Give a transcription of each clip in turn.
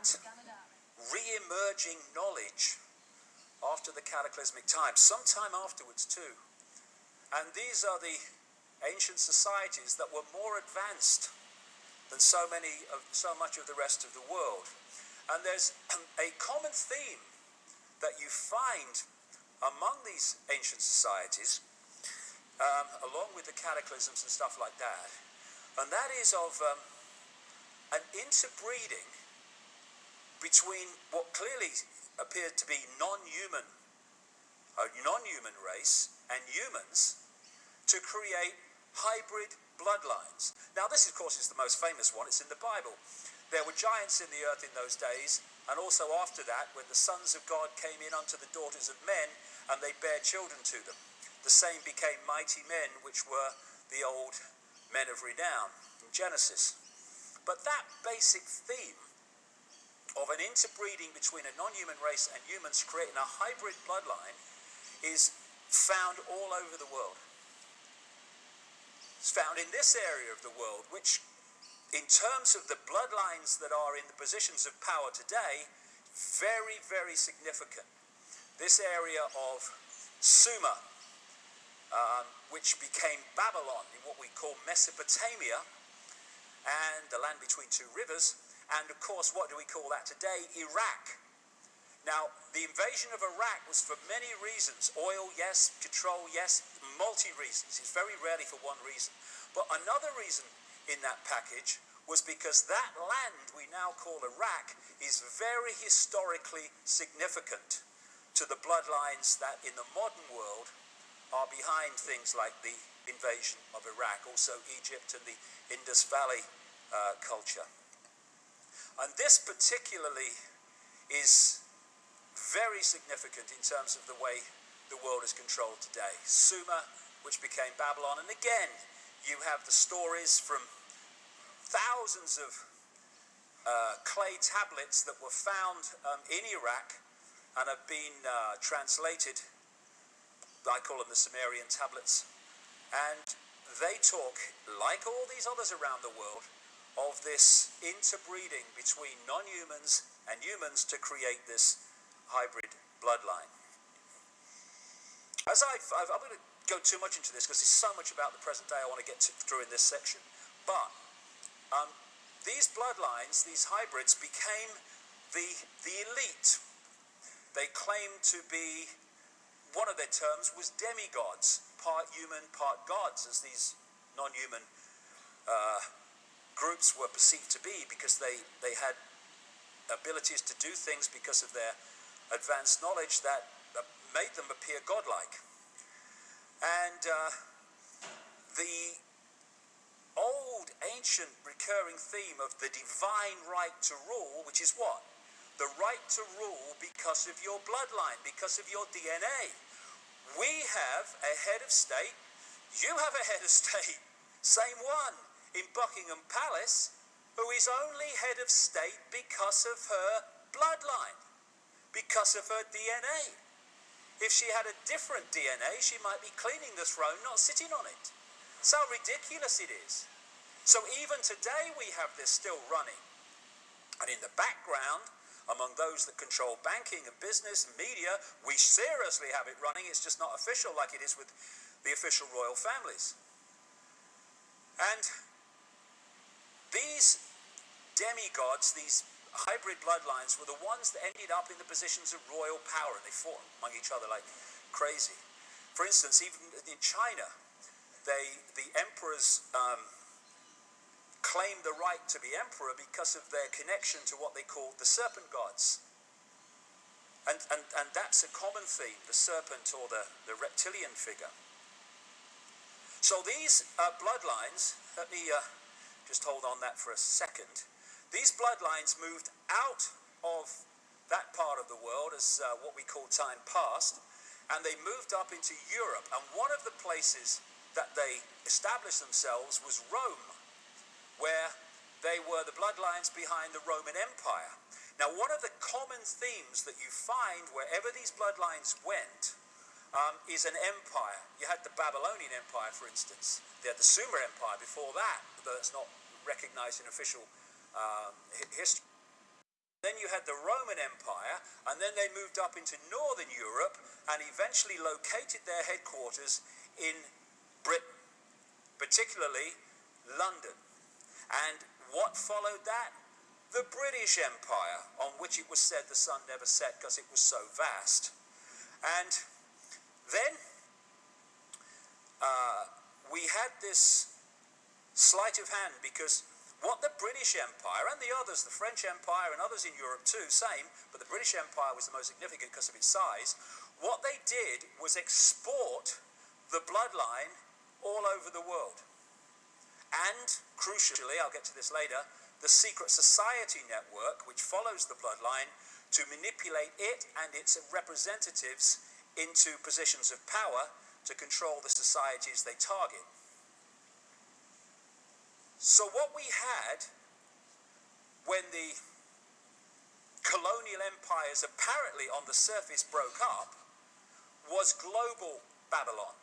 that re-emerging knowledge after the cataclysmic time, sometime afterwards too. And these are the ancient societies that were more advanced than so much of the rest of the world. And there's a common theme that you find among these ancient societies, along with the cataclysms and stuff like that, and that is of an interbreeding between what clearly appeared to be non-human race and humans to create hybrid bloodlines. Now this, of course, is the most famous one. It's in the Bible. There were giants in the earth in those days, and also after that, when the sons of God came in unto the daughters of men, and they bare children to them. The same became mighty men, which were the old men of renown in Genesis. But that basic theme of an interbreeding between a non-human race and humans creating a hybrid bloodline is found all over the world. It's found in this area of the world, which in terms of the bloodlines that are in the positions of power today, very, very significant. This area of Sumer, which became Babylon in what we call Mesopotamia, and the land between two rivers, and of course, what do we call that today? Iraq. Now, the invasion of Iraq was for many reasons. Oil, yes. Control, yes. Multi-reasons. It's very rarely for one reason. But another reason in that package was because that land we now call Iraq is very historically significant to the bloodlines that in the modern world are behind things like the invasion of Iraq, also Egypt and the Indus Valley culture. And this particularly is very significant in terms of the way the world is controlled today. Sumer, which became Babylon, and again, you have the stories from thousands of clay tablets that were found in Iraq and have been translated. I call them the Sumerian tablets. And they talk, like all these others around the world, of this interbreeding between non-humans and humans to create this hybrid bloodline. I'm going to go too much into this because there's so much about the present day I want to get through in this section. But these bloodlines, these hybrids, became the elite. They claimed to be, one of their terms was demigods, part human, part gods, as these non-human groups were perceived to be, because they had abilities to do things because of their advanced knowledge that made them appear godlike. And the old, ancient, recurring theme of the divine right to rule, which is what? The right to rule because of your bloodline, because of your DNA. We have a head of state, you have a head of state, same one, in Buckingham Palace, who is only head of state because of her bloodline, because of her DNA. If she had a different DNA, she might be cleaning the throne, not sitting on it. That's how ridiculous it is. So even today we have this still running. And in the background, among those that control banking and business and media, we seriously have it running. It's just not official like it is with the official royal families. And these demigods, these hybrid bloodlines, were the ones that ended up in the positions of royal power, and they fought among each other like crazy. For instance, even in China, the emperors claimed the right to be emperor because of their connection to what they called the serpent gods. And that's a common theme, the serpent or the reptilian figure. So these bloodlines, let me just hold on that for a second. These bloodlines moved out of that part of the world as what we call time past, and they moved up into Europe. And one of the places that they established themselves was Rome, where they were the bloodlines behind the Roman Empire. Now, one of the common themes that you find wherever these bloodlines went is an empire. You had the Babylonian Empire, for instance. They had the Sumer Empire before that, though it's not recognized in official history. Then you had the Roman Empire, and then they moved up into Northern Europe and eventually located their headquarters in Britain, particularly London. And what followed that? The British Empire, on which it was said the sun never set because it was so vast. And then we had this sleight of hand, because what the British Empire and the others, the French Empire and others in Europe too, same, but the British Empire was the most significant because of its size. What they did was export the bloodline all over the world. And, crucially, I'll get to this later, the secret society network, which follows the bloodline, to manipulate it and its representatives into positions of power to control the societies they target. So what we had when the colonial empires apparently on the surface broke up was global Babylon.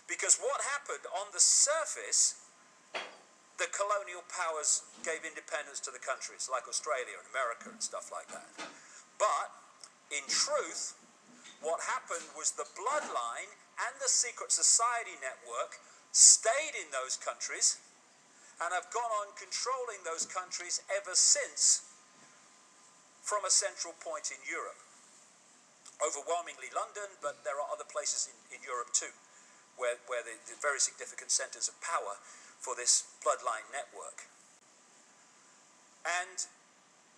Because what happened on the surface, the colonial powers gave independence to the countries like Australia and America and stuff like that. But in truth, what happened was the bloodline and the secret society network stayed in those countries and have gone on controlling those countries ever since, from a central point in Europe. Overwhelmingly London, but there are other places in Europe too, where the very significant centres of power for this bloodline network. And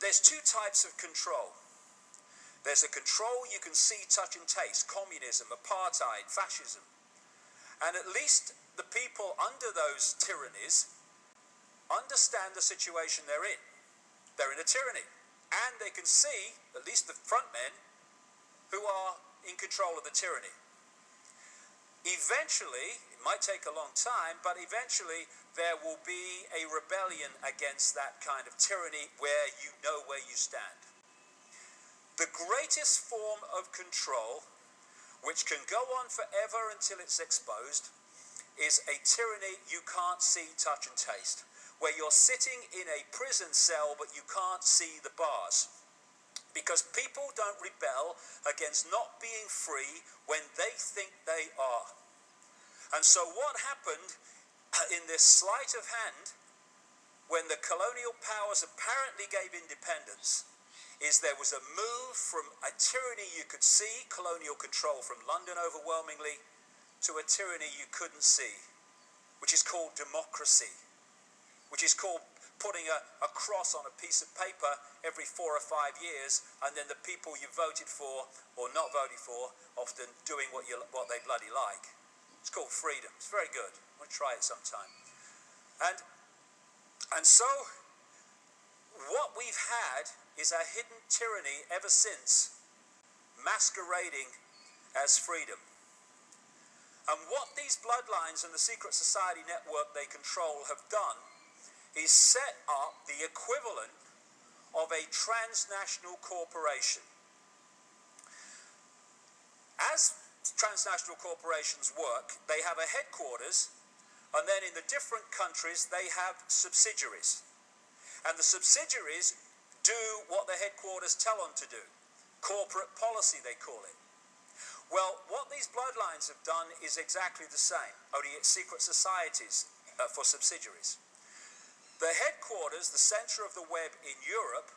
there's two types of control. There's a control you can see, touch and taste: communism, apartheid, fascism. And at least the people under those tyrannies understand the situation they're in. They're in a tyranny. And they can see, at least the front men, who are in control of the tyranny. Eventually, it might take a long time, but eventually there will be a rebellion against that kind of tyranny where you know where you stand. The greatest form of control, which can go on forever until it's exposed, is a tyranny you can't see, touch and taste, where you're sitting in a prison cell but you can't see the bars. Because people don't rebel against not being free when they think they are. And so what happened in this sleight of hand, when the colonial powers apparently gave independence, is there was a move from a tyranny you could see, colonial control from London overwhelmingly, to a tyranny you couldn't see, which is called democracy, which is called putting a cross on a piece of paper every 4 or 5 years, and then the people you voted for or not voted for often doing what they bloody like. It's called freedom. It's very good. I want to try it sometime. And so what we've had is a hidden tyranny ever since, masquerading as freedom. And what these bloodlines and the secret society network they control have done is set up the equivalent of a transnational corporation. As transnational corporations work, they have a headquarters, and then in the different countries they have subsidiaries. And the subsidiaries do what the headquarters tell them to do. Corporate policy, they call it. Well, what these bloodlines have done is exactly the same, only it's secret societies for subsidiaries. The headquarters, the centre of the web in Europe,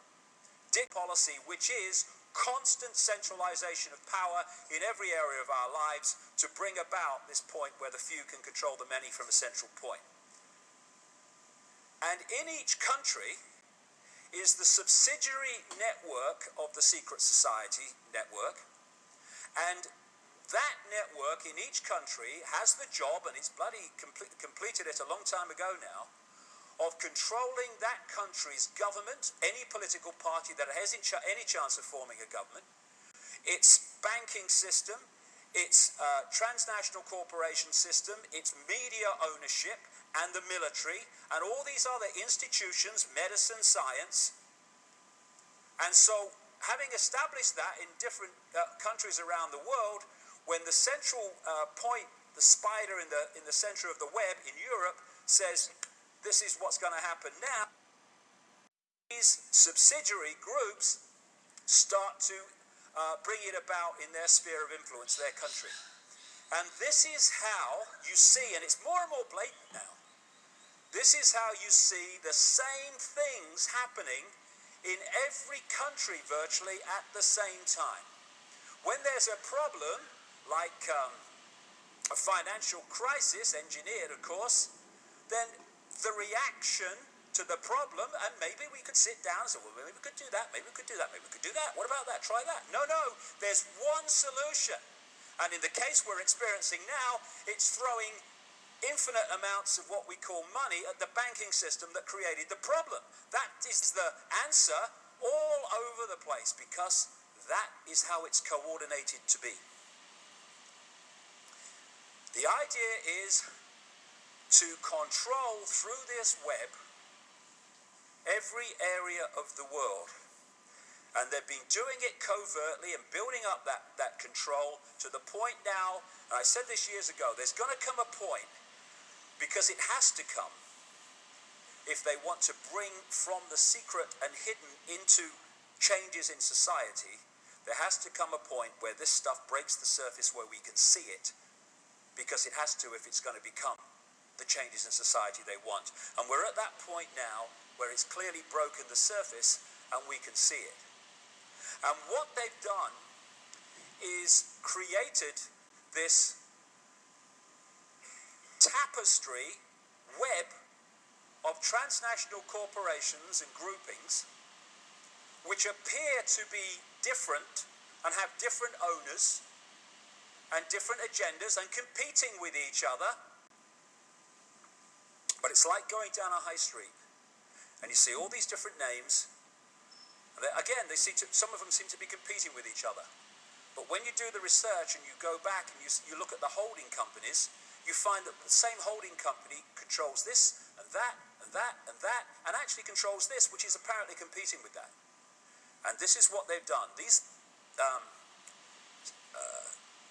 did policy, which is constant centralisation of power in every area of our lives to bring about this point where the few can control the many from a central point. And in each country is the subsidiary network of the secret society network, and that network in each country has the job, and it's bloody completed it a long time ago now, of controlling that country's government, any political party that has any chance of forming a government, its banking system, its transnational corporation system, its media ownership, and the military, and all these other institutions, medicine, science. And so, having established that in different countries around the world, when the central point, the spider in the center of the web in Europe, says, this is what's going to happen now, these subsidiary groups start to bring it about in their sphere of influence, their country. And this is how you see, and it's more and more blatant now, this is how you see the same things happening in every country virtually at the same time. When there's a problem, like a financial crisis, engineered of course, then the reaction to the problem, and maybe we could sit down and say, well, maybe we could do that, maybe we could do that, maybe we could do that, what about that, try that. No, there's one solution. And in the case we're experiencing now, it's throwing infinite amounts of what we call money at the banking system that created the problem. That is the answer all over the place, because that is how it's coordinated to be. The idea is to control through this web every area of the world. And they've been doing it covertly and building up that control to the point now, and I said this years ago, there's going to come a point, because it has to come, if they want to bring from the secret and hidden into changes in society, there has to come a point where this stuff breaks the surface where we can see it, because it has to if it's going to become the changes in society they want. And we're at that point now where it's clearly broken the surface and we can see it. And what they've done is created this tapestry web of transnational corporations and groupings which appear to be different and have different owners and different agendas and competing with each other. But it's like going down a high street and you see all these different names, and again, some of them seem to be competing with each other. But when you do the research and you go back and you look at the holding companies, you find that the same holding company controls this and that and that and that, and actually controls this, which is apparently competing with that. And this is what they've done. These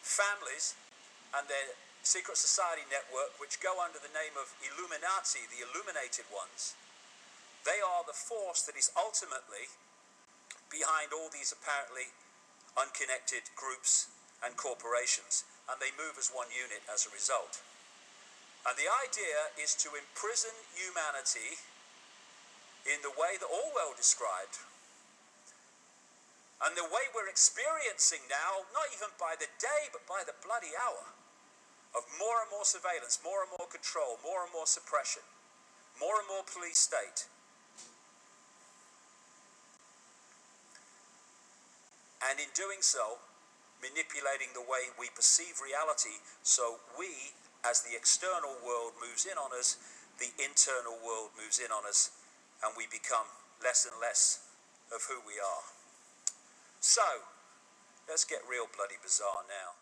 families and their secret society network, which go under the name of Illuminati, the illuminated ones, they are the force that is ultimately behind all these apparently unconnected groups and corporations, and they move as one unit as a result. And the idea is to imprison humanity in the way that Orwell described, and the way we're experiencing now, not even by the day but by the bloody hour, of more and more surveillance, more and more control, more and more suppression, more and more police state. And in doing so, manipulating the way we perceive reality, so we, as the external world moves in on us, the internal world moves in on us, and we become less and less of who we are. So, let's get real bloody bizarre now.